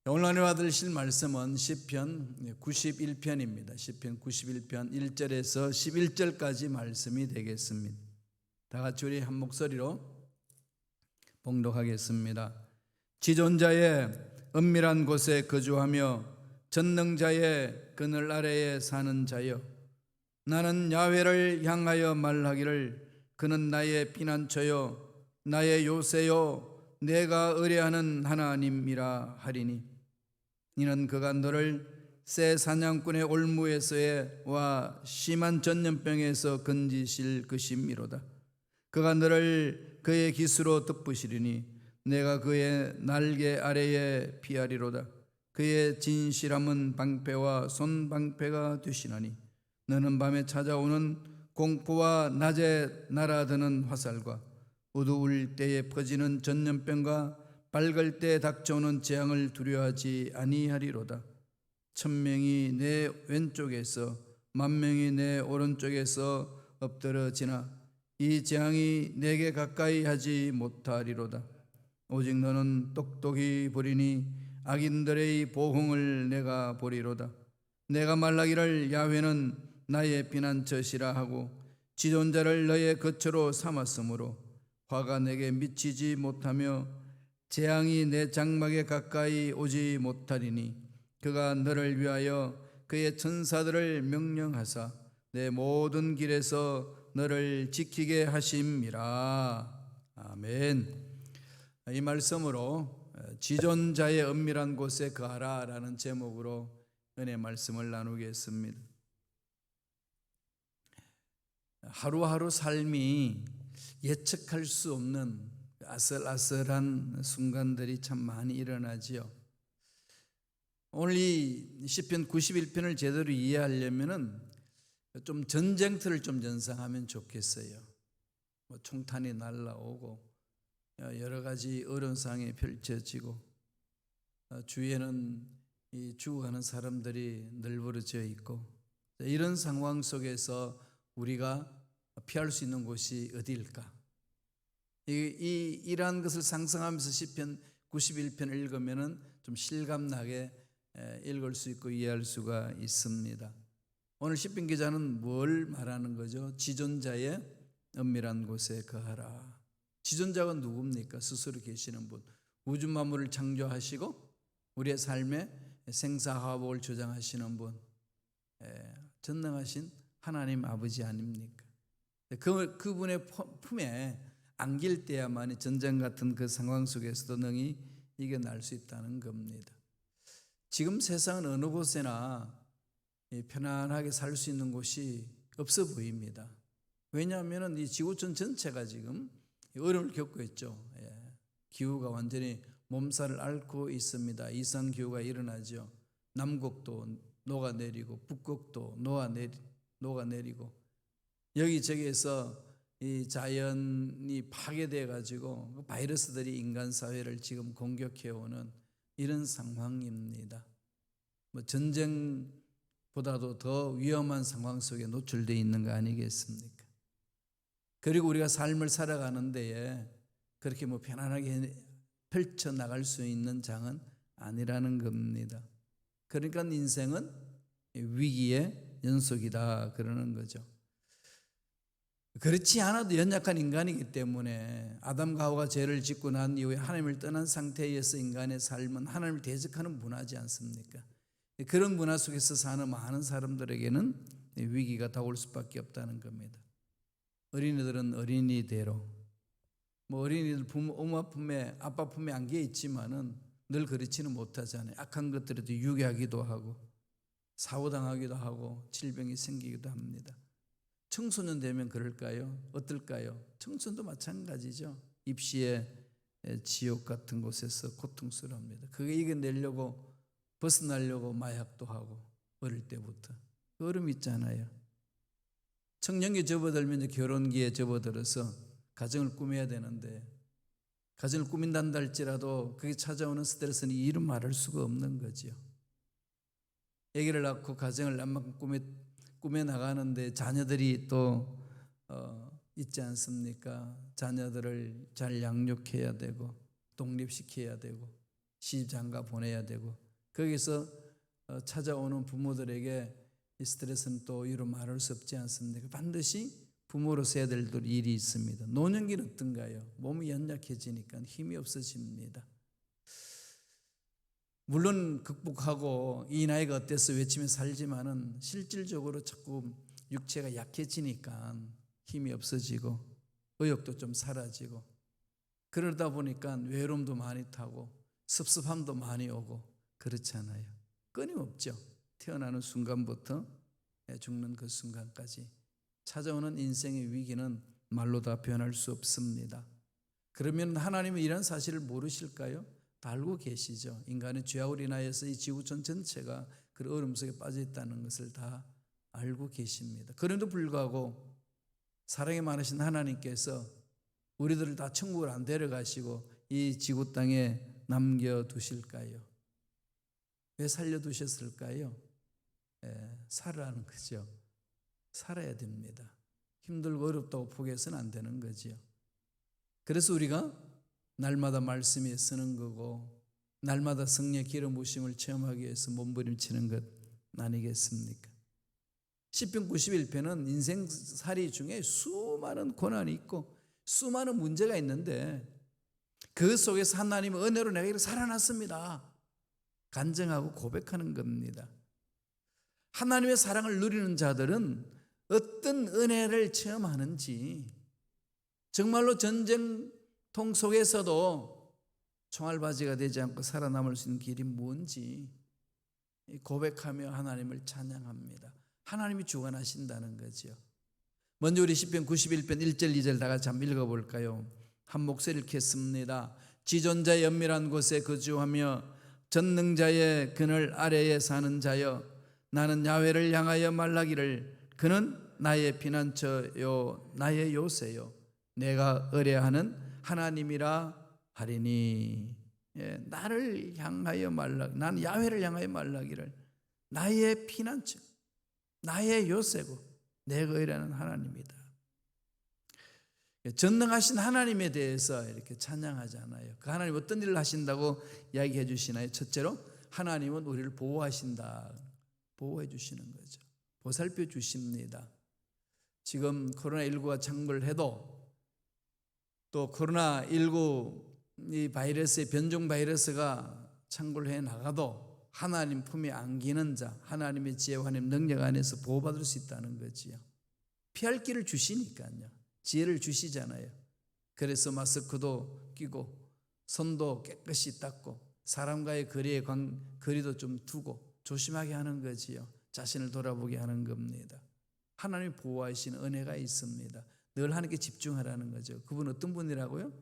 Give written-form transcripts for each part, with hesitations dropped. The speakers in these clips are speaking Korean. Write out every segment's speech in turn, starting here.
오늘 은혜 받으실 말씀은 시편 91편입니다. 시편 91편 1절에서 11절까지 말씀이 되겠습니다. 다 같이 우리 한 목소리로 봉독하겠습니다. 지존자의 은밀한 곳에 거주하며 전능자의 그늘 아래에 사는 자여, 나는 야훼를 향하여 말하기를 그는 나의 피난처요 나의 요새요 내가 의뢰하는 하나님이라 하리니, 이는 그가 너를 새 사냥꾼의 올무에서와 심한 전염병에서 건지실 것이미로다. 그가 너를 그의 깃으로 덮으시리니 내가 그의 날개 아래에 피하리로다. 그의 진실함은 방패와 손방패가 되시나니, 너는 밤에 찾아오는 공포와 낮에 날아드는 화살과 어두울 때에 퍼지는 전염병과 밝을 때 닥쳐오는 재앙을 두려워하지 아니하리로다. 1000명이 내 왼쪽에서 10,000명이 내 오른쪽에서 엎드러지나 이 재앙이 내게 가까이 하지 못하리로다. 오직 너는 똑똑히 보리니 악인들의 보응을 내가 보리로다. 내가 말하기를 야훼는 나의 피난처시라 하고 지존자를 너의 거처로 삼았으므로 화가 내게 미치지 못하며 재앙이 내 장막에 가까이 오지 못하리니, 그가 너를 위하여 그의 천사들을 명령하사 내 모든 길에서 너를 지키게 하심이라. 아멘. 이 말씀으로 지존자의 은밀한 곳에 거하라 라는 제목으로 은혜 말씀을 나누겠습니다. 하루하루 삶이 예측할 수 없는 아슬아슬한 순간들이 참 많이 일어나지요. 오늘 이 시편 91편을 제대로 이해하려면은 좀 전쟁터를 좀 연상하면 좋겠어요. 총탄이 날라오고 여러 가지 어려운 상황이 펼쳐지고 주위에는 이 죽어가는 사람들이 널브러져 있고, 이런 상황 속에서 우리가 피할 수 있는 곳이 어디일까? 이러한 것을 상상하면서 시편 91편을 읽으면은 좀 실감나게 읽을 수 있고 이해할 수가 있습니다. 오늘 시편 기자는 뭘 말하는 거죠? 지존자의 은밀한 곳에 거하라. 지존자가 누굽니까? 스스로 계시는 분, 우주 만물을 창조하시고 우리의 삶의 생사화복을 조장하시는 분, 전능하신 하나님 아버지 아닙니까? 그분의 품에 안길 때야만이 전쟁 같은 그 상황 속에서도 능히 이겨낼 수 있다는 겁니다. 지금 세상은 어느 곳에나 편안하게 살 수 있는 곳이 없어 보입니다. 왜냐하면 이 지구촌 전체가 지금 어려움을 겪고 있죠. 기후가 완전히 몸살을 앓고 있습니다. 이상기후가 일어나죠. 남극도 녹아내리고 북극도 녹아내리고 여기저기에서 이 자연이 파괴되어 가지고 바이러스들이 인간 사회를 지금 공격해오는 이런 상황입니다. 전쟁보다도 더 위험한 상황 속에 노출되어 있는 거 아니겠습니까? 그리고 우리가 삶을 살아가는 데에 그렇게 편안하게 펼쳐나갈 수 있는 장은 아니라는 겁니다. 그러니까 인생은 위기의 연속이다 그러는 거죠. 그렇지 않아도 연약한 인간이기 때문에 아담과 하와가 죄를 짓고 난 이후에 하나님을 떠난 상태에서 인간의 삶은 하나님을 대적하는 문화지 않습니까? 그런 문화 속에서 사는 많은 사람들에게는 위기가 다가올 수밖에 없다는 겁니다. 어린이들은 어린이대로 어린이들 엄마 품에 아빠 품에 안겨 있지만은 늘 그렇지는 못하잖아요. 악한 것들에도 유괴하기도 하고 사고당하기도 하고 질병이 생기기도 합니다. 청소년 되면 그럴까요? 어떨까요? 청소년도 마찬가지죠. 입시의 지옥 같은 곳에서 고통스러웁니다. 그게 이겨내려고 벗어나려고 마약도 하고 어릴 때부터 어려움 있잖아요. 청년기에 접어들면 이제 결혼기에 접어들어서 가정을 꾸며야 되는데, 가정을 꾸민단다 할지라도 그게 찾아오는 스트레스는 이루 말할 수가 없는 거죠. 아기를 낳고 가정을 남만큼 꾸며 나가는데 자녀들이 또 있지 않습니까? 자녀들을 잘 양육해야 되고 독립시켜야 되고 시집장가 보내야 되고 거기서 찾아오는 부모들에게 이 스트레스는 또 이루 말할 수 없지 않습니까? 반드시 부모로서 해야 될 일이 있습니다. 노년기는 어떤가요? 몸이 연약해지니까 힘이 없어집니다. 물론 극복하고 이 나이가 어때서 외치며 살지만은 실질적으로 자꾸 육체가 약해지니까 힘이 없어지고 의욕도 좀 사라지고 그러다 보니까 외로움도 많이 타고 섭섭함도 많이 오고 그렇잖아요. 끊임없죠. 태어나는 순간부터 죽는 그 순간까지 찾아오는 인생의 위기는 말로 다 표현할 수 없습니다. 그러면 하나님은 이런 사실을 모르실까요? 다 알고 계시죠. 인간의 죄악으로 인하여서 이 지구촌 전체가 그 어둠 속에 빠져 있다는 것을 다 알고 계십니다. 그럼에도 불구하고 사랑이 많으신 하나님께서 우리들을 다 천국을 안 데려가시고 이 지구 땅에 남겨두실까요? 왜 살려두셨을까요? 살아라는 거죠. 살아야 됩니다. 힘들고 어렵다고 포기해서는 안 되는 거죠. 그래서 우리가 날마다 말씀에 쓰는 거고 날마다 성령의 기름 부으심을 체험하기 위해서 몸부림치는 것 아니겠습니까? 시편 91편은 인생살이 중에 수많은 고난이 있고 수많은 문제가 있는데 그 속에서 하나님의 은혜로 내가 이렇게 살아났습니다. 간증하고 고백하는 겁니다. 하나님의 사랑을 누리는 자들은 어떤 은혜를 체험하는지 정말로 전쟁통 속에서도 총알바지가 되지 않고 살아남을 수 있는 길이 뭔지 고백하며 하나님을 찬양합니다. 하나님이 주관하신다는 거죠. 먼저 우리 시편 91편 1절 2절 다 같이 한번 읽어볼까요? 한 목소리 읽겠습니다. 지존자의 은밀한 곳에 거주하며 전능자의 그늘 아래에 사는 자여 나는 야훼를 향하여 말하기를 그는 나의 피난처요 나의 요새요 내가 의뢰하는 하나님이라 하리니. 나를 향하여 나는 야훼를 향하여 말하기를 나의 피난처 나의 요새고 내가 의뢰하는 하나님이다. 전능하신 하나님에 대해서 이렇게 찬양하잖아요. 그 하나님 어떤 일을 하신다고 이야기해 주시나요? 첫째로 하나님은 우리를 보호하신다. 보호해 주시는 거죠. 보살펴 주십니다. 지금 코로나19가 창궐을 해도 또 코로나19 이 바이러스의 변종 바이러스가 창궐해 나가도 하나님 품에 안기는 자, 하나님의 지혜와 하나님의 능력 안에서 보호받을 수 있다는 거지요. 피할 길을 주시니까요. 지혜를 주시잖아요. 그래서 마스크도 끼고 손도 깨끗이 닦고 사람과의 거리도 좀 두고 조심하게 하는 거지요. 자신을 돌아보게 하는 겁니다. 하나님이 보호하시는 은혜가 있습니다. 늘 하나님께 집중하라는 거죠. 그분 어떤 분이라고요?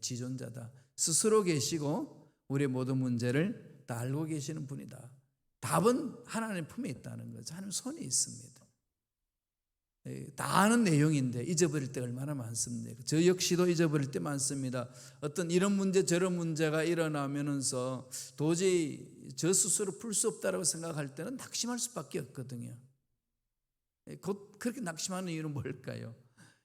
지존자다. 스스로 계시고 우리의 모든 문제를 다 알고 계시는 분이다. 답은 하나님 품에 있다는 거죠. 하나님 손에 있습니다. 다 아는 내용인데 잊어버릴 때가 얼마나 많습니까? 저 역시도 잊어버릴 때 많습니다. 어떤 이런 문제 저런 문제가 일어나면서 도저히 저 스스로 풀 수 없다고 생각할 때는 낙심할 수밖에 없거든요. 곧 그렇게 낙심하는 이유는 뭘까요?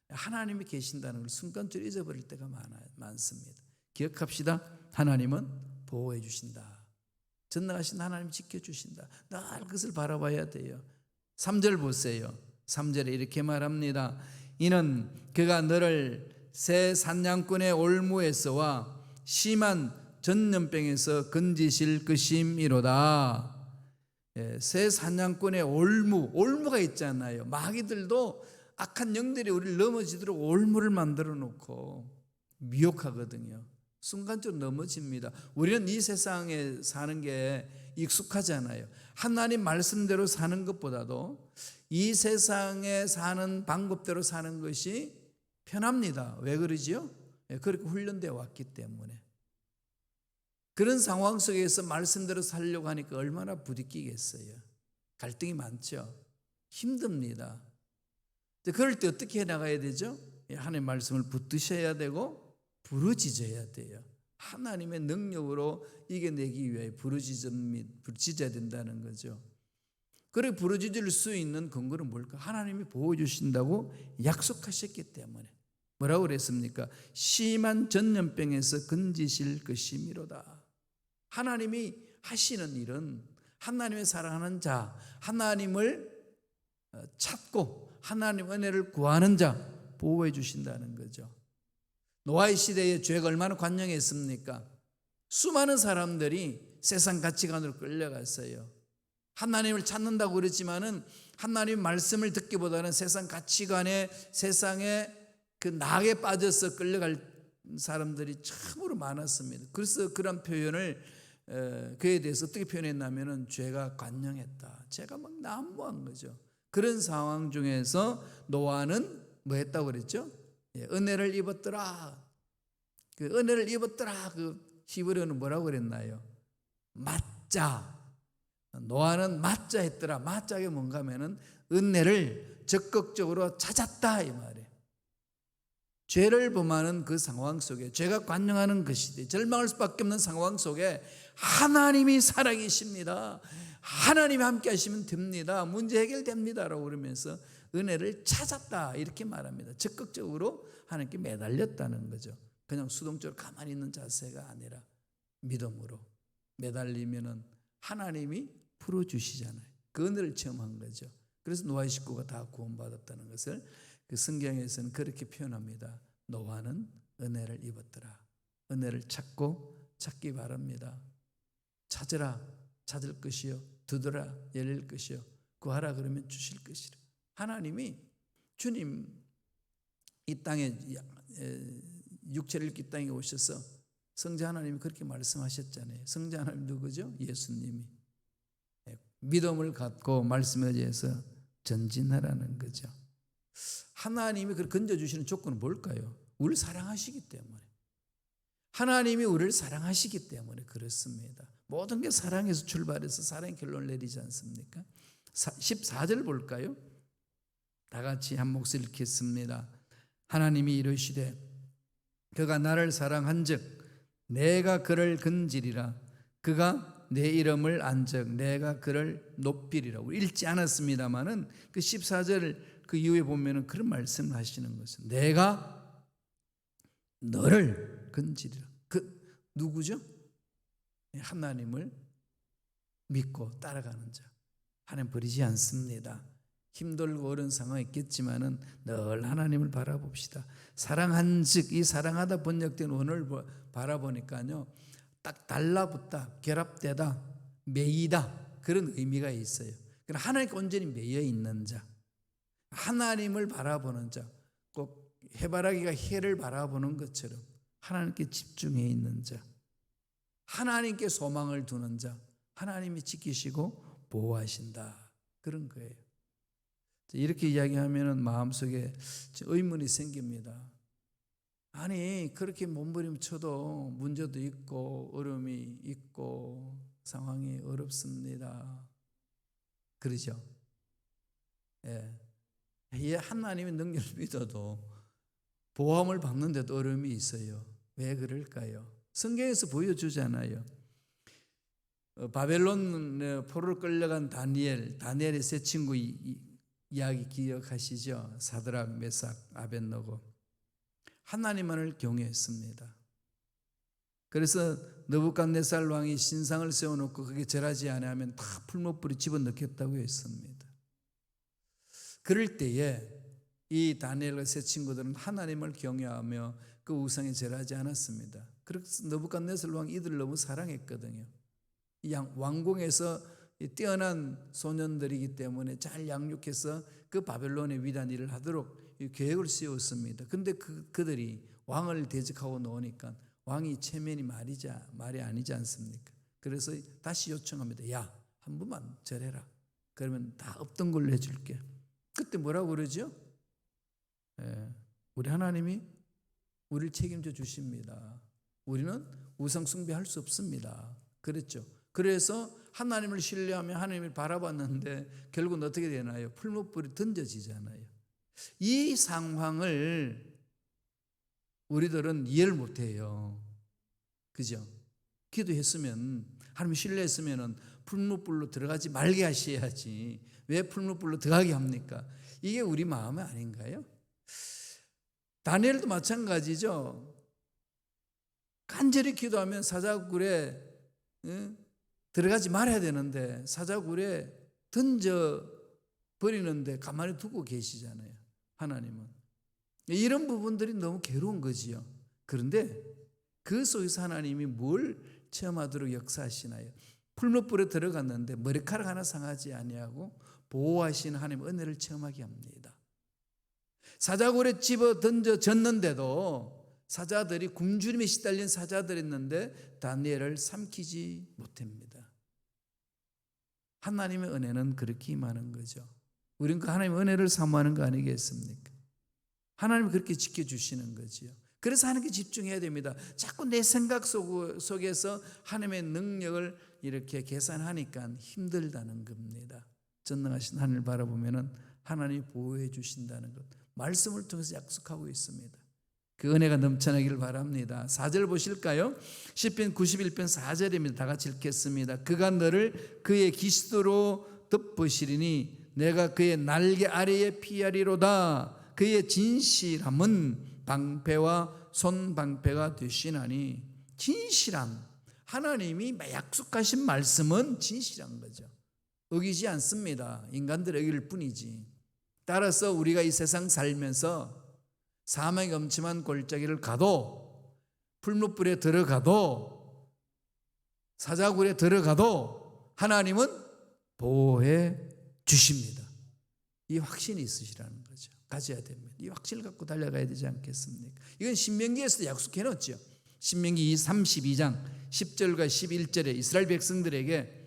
하나님이 계신다는 걸 순간적으로 잊어버릴 때가 많습니다. 기억합시다. 하나님은 보호해 주신다. 전능하신 하나님 지켜주신다. 늘 그것을 바라봐야 돼요. 3절 보세요. 3절에 이렇게 말합니다. 이는 그가 너를 새 산양꾼의 올무에서와 심한 전염병에서 건지실 것임이로다. 새 사냥꾼의 올무가 있잖아요. 마귀들도 악한 영들이 우리를 넘어지도록 올무를 만들어 놓고 미혹하거든요. 순간적으로 넘어집니다. 우리는 이 세상에 사는 게 익숙하잖아요. 하나님 말씀대로 사는 것보다도 이 세상에 사는 방법대로 사는 것이 편합니다. 왜 그러지요? 그렇게 훈련되어 왔기 때문에. 그런 상황 속에서 말씀대로 살려고 하니까 얼마나 부딪히겠어요. 갈등이 많죠. 힘듭니다. 그럴 때 어떻게 해나가야 되죠? 하나님의 말씀을 붙드셔야 되고 부르짖어야 돼요. 하나님의 능력으로 이겨내기 위해 부르짖어야 된다는 거죠. 그렇게 부르짖을 수 있는 근거는 뭘까? 하나님이 보호해 주신다고 약속하셨기 때문에. 뭐라고 그랬습니까? 심한 전염병에서 건지실 것이미로다. 하나님이 하시는 일은 하나님의 사랑하는 자, 하나님을 찾고 하나님 은혜를 구하는 자 보호해 주신다는 거죠. 노아의 시대에 죄가 얼마나 관영했습니까? 수많은 사람들이 세상 가치관으로 끌려갔어요. 하나님을 찾는다고 그랬지만은 하나님 말씀을 듣기보다는 세상 가치관에, 세상에 그 낙에 빠져서 끌려갈 사람들이 참으로 많았습니다. 그래서 그런 표현을 그에 대해서 어떻게 표현했냐면은 죄가 관영했다. 죄가 막 난무한 거죠. 그런 상황 중에서 노아는 뭐 했다고 그랬죠? 은혜를 입었더라. 그 은혜를 입었더라. 그 히브리어는 뭐라고 그랬나요? 맞자. 노아는 맞자 했더라. 맞자가 뭔가 하면은 은혜를 적극적으로 찾았다 이 말이에요. 죄를 범하는 그 상황 속에, 죄가 관영하는 그 시대, 절망할 수밖에 없는 상황 속에 하나님이 살아계십니다. 하나님이 함께 하시면 됩니다. 문제 해결됩니다라고 그러면서 은혜를 찾았다 이렇게 말합니다. 적극적으로 하나님께 매달렸다는 거죠. 그냥 수동적으로 가만히 있는 자세가 아니라 믿음으로 매달리면은 하나님이 풀어주시잖아요. 그 은혜를 체험한 거죠. 그래서 노아의 식구가 다 구원받았다는 것을 그 성경에서는 그렇게 표현합니다. 노아는 은혜를 입었더라. 은혜를 찾기 바랍니다. 찾으라, 찾을 것이요. 두드라, 열릴 것이요. 구하라 그러면 주실 것이라. 하나님이 주님 이 땅에 육체를 입고 이 땅에 오셔서 성자 하나님이 그렇게 말씀하셨잖아요. 성자 하나님 누구죠? 예수님이. 믿음을 갖고 말씀에 의해서 전진하라는 거죠. 하나님이 그걸 건져주시는 조건은 뭘까요? 우리를 사랑하시기 때문에. 하나님이 우리를 사랑하시기 때문에 그렇습니다. 모든 게 사랑에서 출발해서 사랑의 결론을 내리지 않습니까? 14절 볼까요? 다 같이 한 목소리 읽겠습니다. 하나님이 이르시되 그가 나를 사랑한즉 내가 그를 건지리라. 그가 내 이름을 안즉 내가 그를 높이리라. 우리 읽지 않았습니다만은 그 14절 그 이후에 보면은 그런 말씀을 하시는 것은 내가 너를 건지리라. 그 누구죠? 하나님을 믿고 따라가는 자. 하나님 버리지 않습니다. 힘들고 어려운 상황이 있겠지만은 늘 하나님을 바라봅시다. 사랑한즉, 이 사랑하다 번역된 원어를 바라보니까요, 딱 달라붙다, 결합되다, 매이다 그런 의미가 있어요. 그러니까 하나님께 온전히 매여 있는 자, 하나님을 바라보는 자, 꼭 해바라기가 해를 바라보는 것처럼 하나님께 집중해 있는 자, 하나님께 소망을 두는 자, 하나님이 지키시고 보호하신다 그런 거예요. 이렇게 이야기하면 마음속에 의문이 생깁니다. 아니 그렇게 몸부림쳐도 문제도 있고 어려움이 있고 상황이 어렵습니다. 그러죠? 예. 하나님의 능력을 믿어도 보험을 받는데도 어려움이 있어요. 왜 그럴까요? 성경에서 보여주잖아요. 바벨론 포로로 끌려간 다니엘의 세 친구 이야기 기억하시죠? 사드락, 메삭, 아벳느고. 하나님만을 경외했습니다. 그래서 느부갓네살 왕이 신상을 세워놓고 그게 절하지 않으면 다 풀무불이 집어넣겠다고 했습니다. 그럴 때에 이 다니엘과 세 친구들은 하나님을 경외하며 그 우상에 절하지 않았습니다. 그래서 느부갓네살 왕이 이들을 너무 사랑했거든요. 왕궁에서 뛰어난 소년들이기 때문에 잘 양육해서 그 바벨론의 위대한 일을 하도록 계획을 세웠습니다. 그런데 그들이 왕을 대적하고 나오니까 왕이 체면이 말이 아니지 않습니까? 그래서 다시 요청합니다. 야, 한 번만 절해라. 그러면 다 없던 걸로 해줄게. 그때 뭐라고 그러죠? 우리 하나님이 우리를 책임져 주십니다. 우리는 우상 숭배할 수 없습니다. 그랬죠. 그래서 하나님을 신뢰하며 하나님을 바라봤는데 결국은 어떻게 되나요? 풀무불이 던져지잖아요. 이 상황을 우리들은 이해를 못해요. 그죠? 기도했으면, 하나님 신뢰했으면 풀무불로 들어가지 말게 하셔야지 왜 풀무불로 들어가게 합니까? 이게 우리 마음 아닌가요? 다니엘도 마찬가지죠. 간절히 기도하면 사자굴에 들어가지 말아야 되는데 사자굴에 던져 버리는데 가만히 두고 계시잖아요. 하나님은. 이런 부분들이 너무 괴로운 거지요. 그런데 그 속에서 하나님이 뭘 체험하도록 역사하시나요? 풀무불에 들어갔는데 머리카락 하나 상하지 아니하고 보호하시는 하나님의 은혜를 체험하게 합니다. 사자굴에 집어 던져졌는데도 사자들이 굶주림에 시달린 사자들이었는데 다니엘을 삼키지 못합니다. 하나님의 은혜는 그렇게 임하는 거죠. 우리는 그 하나님의 은혜를 사모하는 거 아니겠습니까? 하나님이 그렇게 지켜주시는 거지요. 그래서 하나님께 집중해야 됩니다. 자꾸 내 생각 속에서 하나님의 능력을 이렇게 계산하니까 힘들다는 겁니다. 전능하신 하나님을 바라보면 하나님이 보호해 주신다는 것, 말씀을 통해서 약속하고 있습니다. 그 은혜가 넘쳐나기를 바랍니다. 4절 보실까요? 시편 91편 4절입니다. 다 같이 읽겠습니다. 그가 너를 그의 기스로 덮으시리니 내가 그의 날개 아래에 피하리로다. 그의 진실함은 방패와 손방패가 되시나니. 진실함, 하나님이 약속하신 말씀은 진실한 거죠. 어기지 않습니다. 인간들 어길 뿐이지. 따라서 우리가 이 세상 살면서 사망의 엄침한 골짜기를 가도, 풀무불에 들어가도, 사자굴에 들어가도 하나님은 보호해 주십니다. 이 확신이 있으시라는 거죠. 가져야 됩니다. 이 확신을 갖고 달려가야 되지 않겠습니까? 이건 신명기에서도 약속해 놓았죠. 신명기 32장 10절과 11절에 이스라엘 백성들에게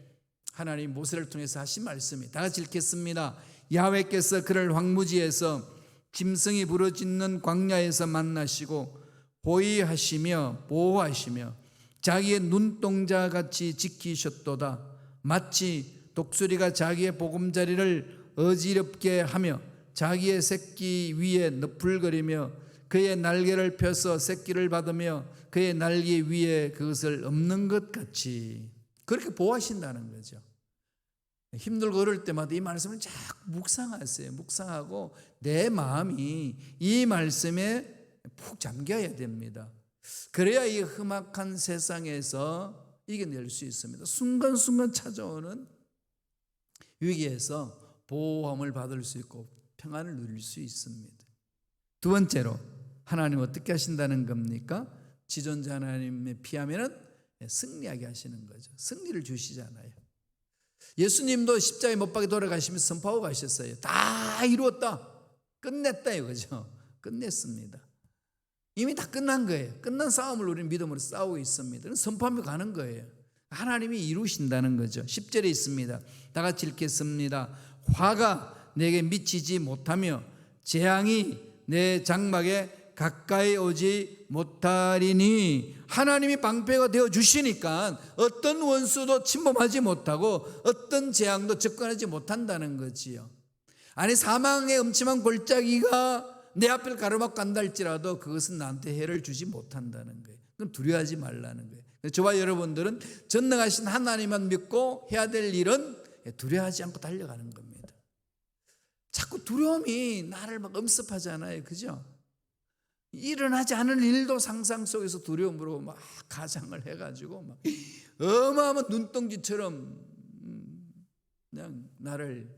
하나님 모세를 통해서 하신 말씀이, 다 같이 읽겠습니다. 야훼께서 그를 황무지에서 짐승이 부르짖는 광야에서 만나시고 호위하시며 보호하시며 자기의 눈동자같이 지키셨도다. 마치 독수리가 자기의 보금자리를 어지럽게 하며 자기의 새끼 위에 너풀거리며 그의 날개를 펴서 새끼를 받으며 그의 날개 위에 그것을 엎는 것 같이 그렇게 보호하신다는 거죠. 힘들고 어려울 때마다 이 말씀을 자꾸 묵상하세요. 묵상하고 내 마음이 이 말씀에 푹 잠겨야 됩니다. 그래야 이 험악한 세상에서 이겨낼 수 있습니다. 순간순간 찾아오는 위기에서 보호함을 받을 수 있고 평안을 누릴 수 있습니다. 두 번째로 하나님 어떻게 하신다는 겁니까? 지존자 하나님에 피하면 승리하게 하시는 거죠. 승리를 주시잖아요. 예수님도 십자가에 못 박혀 돌아가시면서 선포하고 가셨어요. 다 이루었다. 끝냈다 이거죠. 끝냈습니다. 이미 다 끝난 거예요. 끝난 싸움을 우리는 믿음으로 싸우고 있습니다. 선포하며 가는 거예요. 하나님이 이루신다는 거죠. 10절에 있습니다. 다 같이 읽겠습니다. 화가 내게 미치지 못하며 재앙이 내 장막에 가까이 오지 못하리니. 하나님이 방패가 되어 주시니까 어떤 원수도 침범하지 못하고 어떤 재앙도 접근하지 못한다는 거지요. 아니 사망의 음침한 골짜기가 내 앞을 가로막고 간다 할지라도 그것은 나한테 해를 주지 못한다는 거예요. 그럼 두려워하지 말라는 거예요. 저와 여러분들은 전능하신 하나님만 믿고 해야 될 일은 두려워하지 않고 달려가는 겁니다. 자꾸 두려움이 나를 막 엄습하잖아요. 그죠? 일어나지 않은 일도 상상 속에서 두려움으로 막 가장을 해가지고 막 어마어마한 눈덩이처럼 그냥 나를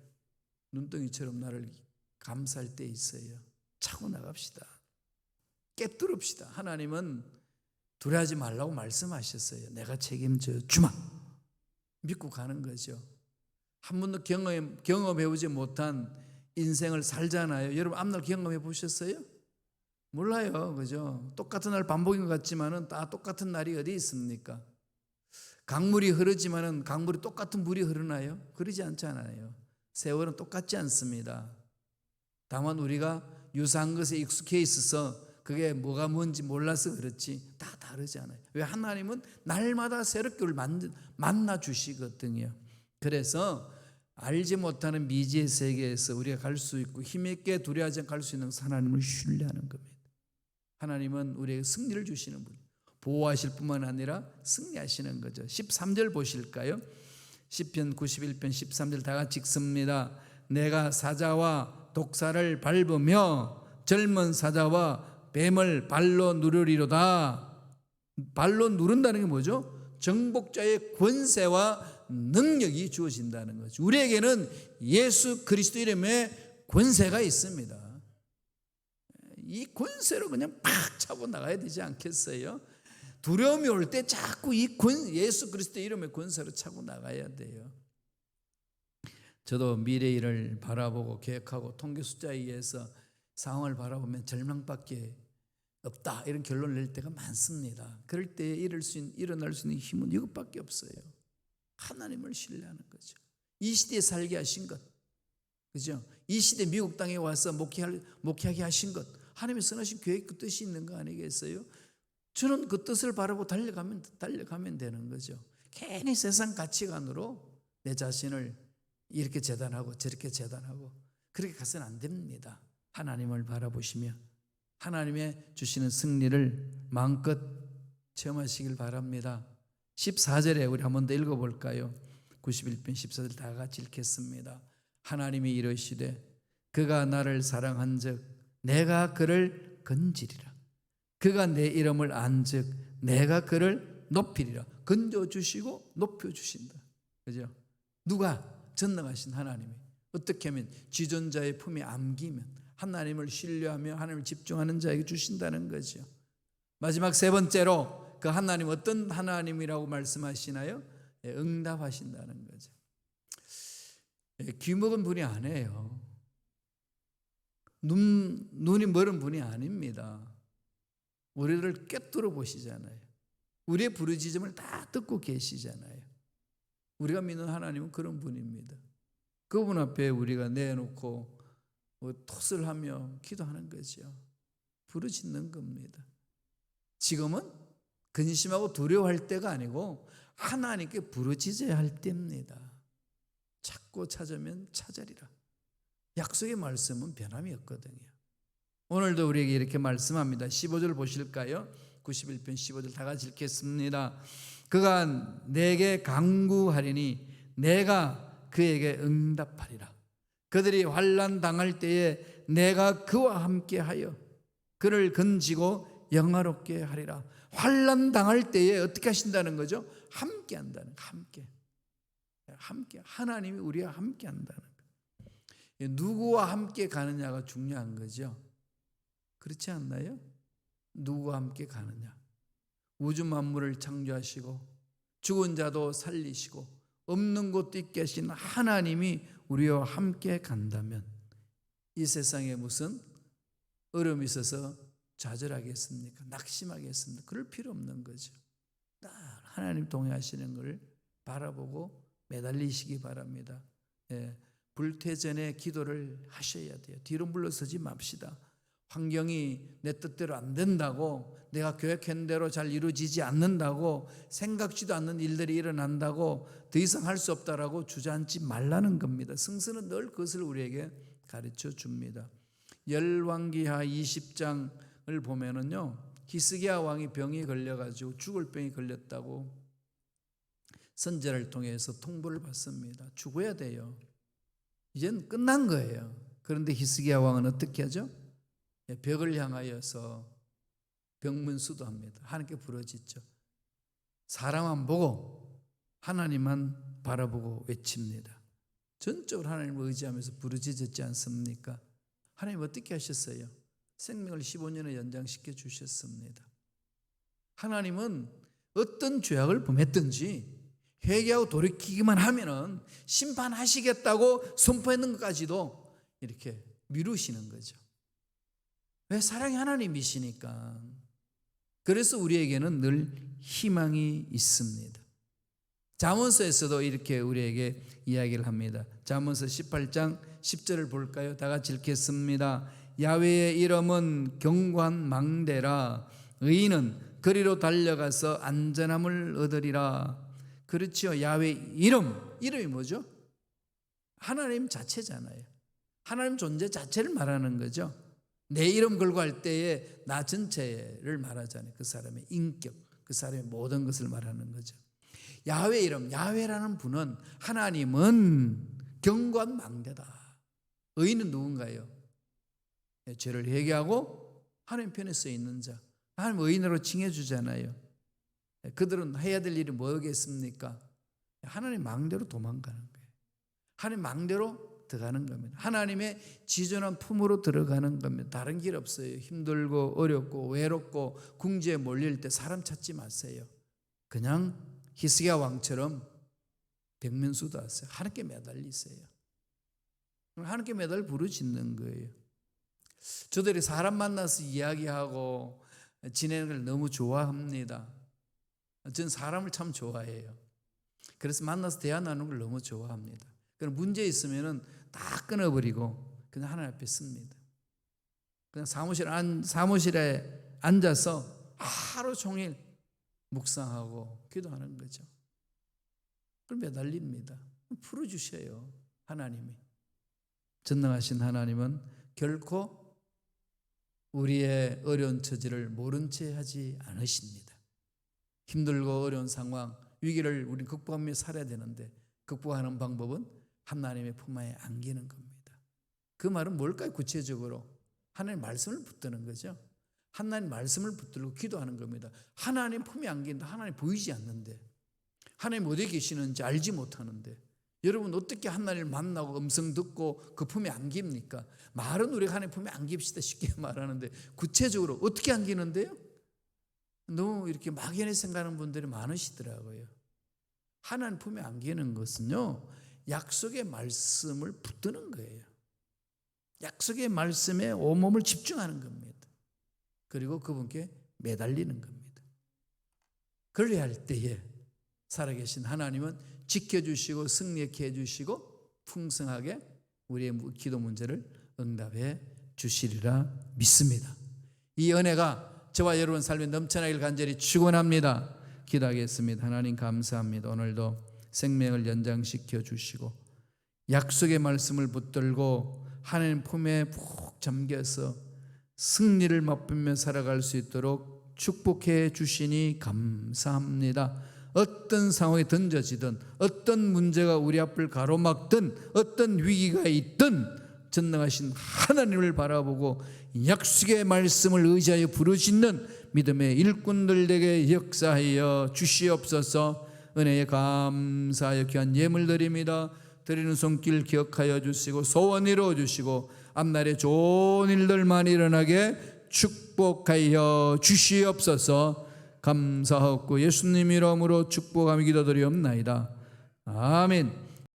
눈덩이처럼 나를 감쌀 때 있어요. 차고 나갑시다. 깨뚫읍시다. 하나님은 두려워하지 말라고 말씀하셨어요. 내가 책임져 주마. 믿고 가는 거죠. 한 번도 경험해보지 못한 인생을 살잖아요. 여러분 앞날 경험해 보셨어요? 몰라요. 그죠? 똑같은 날 반복인 것 같지만은 다 똑같은 날이 어디 있습니까? 강물이 흐르지만은 강물이 똑같은 물이 흐르나요? 그러지 않잖아요. 세월은 똑같지 않습니다. 다만 우리가 유사한 것에 익숙해 있어서 그게 뭐가 뭔지 몰라서 그렇지 다 다르잖아요. 왜? 하나님은 날마다 새롭게 우리를 만나 주시거든요. 그래서 알지 못하는 미지의 세계에서 우리가 갈 수 있고 힘있게 두려워하지 않고 갈 수 있는 하나님을 신뢰하는 겁니다. 하나님은 우리에게 승리를 주시는 분, 보호하실 뿐만 아니라 승리하시는 거죠. 13절 보실까요? 시편 91편 13절 다 같이 읽습니다. 내가 사자와 독사를 밟으며 젊은 사자와 뱀을 발로 누르리로다. 발로 누른다는 게 뭐죠? 정복자의 권세와 능력이 주어진다는 거죠. 우리에게는 예수 그리스도 이름의 권세가 있습니다. 이 권세로 그냥 팍 차고 나가야 되지 않겠어요? 두려움이 올 때 자꾸 예수 그리스도 이름의 권세로 차고 나가야 돼요. 저도 미래 일을 바라보고 계획하고 통계 숫자에 의해서 상황을 바라보면 절망밖에 없다 이런 결론을 낼 때가 많습니다. 그럴 때 일어날 수 있는 힘은 이것밖에 없어요. 하나님을 신뢰하는 거죠. 이 시대에 살게 하신 것, 그죠? 이 시대 미국 땅에 와서 목회하게 하신 것, 하나님의 선하신 계획 그 뜻이 있는 거 아니겠어요? 저는 그 뜻을 바라보고 달려가면 되는 거죠. 괜히 세상 가치관으로 내 자신을 이렇게 재단하고 저렇게 재단하고 그렇게 가서는 안 됩니다. 하나님을 바라보시며 하나님의 주시는 승리를 마음껏 체험하시길 바랍니다. 14절에 우리 한 번 더 읽어볼까요? 91편 14절 다 같이 읽겠습니다. 하나님이 이르시되 그가 나를 사랑한즉 내가 그를 건지리라. 그가 내 이름을 안즉 내가 그를 높이리라. 건져주시고 높여주신다. 그죠? 누가? 전능하신 하나님이. 어떻게 하면? 지존자의 품에 안기면 하나님을 신뢰하며 하나님을 집중하는 자에게 주신다는 거죠. 마지막 세 번째로 그 하나님 어떤 하나님이라고 말씀하시나요? 응답하신다는 거죠. 귀 먹은 분이 아니에요. 눈이 멀은 분이 아닙니다. 우리를 꿰뚫어 보시잖아요. 우리의 부르짖음을 다 듣고 계시잖아요. 우리가 믿는 하나님은 그런 분입니다. 그분 앞에 우리가 내놓고 톳을 하며 기도하는 거죠. 부르짖는 겁니다. 지금은 근심하고 두려워할 때가 아니고 하나님께 부르짖어야 할 때입니다. 찾고 찾으면 찾으리라. 약속의 말씀은 변함이 없거든요. 오늘도 우리에게 이렇게 말씀합니다. 15절 보실까요? 91편 15절 다 같이 읽겠습니다. 그가 내게 간구하리니 내가 그에게 응답하리라. 그들이 환난 당할 때에 내가 그와 함께하여 그를 건지고 영화롭게 하리라. 환난 당할 때에 어떻게 하신다는 거죠? 함께 한다는 거예요. 함께 하나님이 우리와 함께 한다는 거예요. 누구와 함께 가느냐가 중요한 거죠. 그렇지 않나요? 누구와 함께 가느냐. 우주 만물을 창조하시고 죽은 자도 살리시고 없는 것도 있게 하신 하나님이 우리와 함께 간다면 이 세상에 무슨 어려움이 있어서 좌절하겠습니까? 낙심하겠습니까? 그럴 필요 없는 거죠. 하나님 동행하시는 것을 바라보고 매달리시기 바랍니다. 불퇴전의 기도를 하셔야 돼요. 뒤로 물러서지 맙시다. 환경이 내 뜻대로 안 된다고, 내가 계획한 대로 잘 이루어지지 않는다고, 생각지도 않는 일들이 일어난다고 더 이상 할 수 없다라고 주저앉지 말라는 겁니다. 성서는 늘 그것을 우리에게 가르쳐 줍니다. 열왕기하 20장을 보면은요, 히스기야 왕이 병이 걸려가지고 죽을 병이 걸렸다고 선지자를 통해서 통보를 받습니다. 죽어야 돼요. 이젠 끝난 거예요. 그런데 히스기야 왕은 어떻게 하죠? 벽을 향하여서 병문수도합니다. 하나님께 부르짖죠. 사람 안 보고 하나님만 바라보고 외칩니다. 전적으로 하나님을 의지하면서 부르짖었지 않습니까? 하나님 어떻게 하셨어요? 생명을 15년에 연장시켜 주셨습니다. 하나님은 어떤 죄악을 범했든지 회개하고 돌이키기만 하면은 심판하시겠다고 선포했는 것까지도 이렇게 미루시는 거죠. 왜? 사랑의 하나님이시니까. 그래서 우리에게는 늘 희망이 있습니다. 잠언서에서도 이렇게 우리에게 이야기를 합니다. 잠언서 18장 10절을 볼까요? 다 같이 읽겠습니다. 야훼의 이름은 경관망대라. 의인은 그리로 달려가서 안전함을 얻으리라. 그렇죠. 야훼 이름이 뭐죠? 하나님 자체잖아요. 하나님 존재 자체를 말하는 거죠. 내 이름 걸고 할 때에 나 전체를 말하잖아요. 그 사람의 인격, 그 사람의 모든 것을 말하는 거죠. 야훼 이름, 야훼라는 분은, 하나님은 경관망대다. 의인은 누군가요? 죄를 회개하고 하나님 편에 서 있는 자. 하나님 의인으로 칭해 주잖아요. 그들은 해야 될 일이 뭐겠습니까? 하나님 망대로 도망가는 거예요. 하나님 망대로 들어가는 겁니다. 하나님의 지존한 품으로 들어가는 겁니다. 다른 길 없어요. 힘들고 어렵고 외롭고 궁지에 몰릴 때 사람 찾지 마세요. 그냥 히스기야 왕처럼 백면수도 하세요. 하나님께 매달리세요. 하나님께 매달 부르짖는 거예요. 저들이 사람 만나서 이야기하고 지내는 걸 너무 좋아합니다. 저는 사람을 참 좋아해요. 그래서 만나서 대화 나누는 걸 너무 좋아합니다. 그럼 문제 있으면은 다 끊어버리고 그냥 하나님 앞에 씁니다. 그냥 사무실에 앉아서 하루 종일 묵상하고 기도하는 거죠. 그럼 매달립니다. 풀어주셔요. 하나님이. 전능하신 하나님은 결코 우리의 어려운 처지를 모른 채 하지 않으십니다. 힘들고 어려운 상황, 위기를 우리 극복하며 살아야 되는데 극복하는 방법은 하나님의 품에 안기는 겁니다. 그 말은 뭘까요? 구체적으로 하나님 말씀을 붙드는 거죠. 하나님 말씀을 붙들고 기도하는 겁니다. 하나님 품에 안긴다. 하나님 보이지 않는데, 하나님 어디에 계시는지 알지 못하는데, 여러분 어떻게 하나님을 만나고 음성 듣고 그 품에 안깁니까? 말은 우리가 하나님 품에 안깁시다 쉽게 말하는데 구체적으로 어떻게 안기는데요? 너무 이렇게 막연히 생각하는 분들이 많으시더라고요. 하나님 품에 안기는 것은요, 약속의 말씀을 붙드는 거예요. 약속의 말씀에 온몸을 집중하는 겁니다. 그리고 그분께 매달리는 겁니다. 그래야 할 때에 살아계신 하나님은 지켜주시고 승리케 해주시고 풍성하게 우리의 기도 문제를 응답해 주시리라 믿습니다. 이 은혜가 저와 여러분 삶에 넘쳐나길 간절히 축원합니다. 기도하겠습니다. 하나님 감사합니다. 오늘도 생명을 연장시켜 주시고 약속의 말씀을 붙들고 하나님 품에 푹 잠겨서 승리를 맛보며 살아갈 수 있도록 축복해 주시니 감사합니다. 어떤 상황에 던져지든 어떤 문제가 우리 앞을 가로막든 어떤 위기가 있든 전능하신 하나님을 바라보고 약속의 말씀을 의지하여 부르짖는 믿음의 일꾼들에게 역사하여 주시옵소서. 은혜에 감사하여 귀한 예물 드립니다. 드리는 손길 기억하여 주시고 소원 이루어 주시고 앞날에 좋은 일들만 일어나게 축복하여 주시옵소서. 감사하고 예수님 이름으로 축복하며 기도드리옵나이다. 아멘.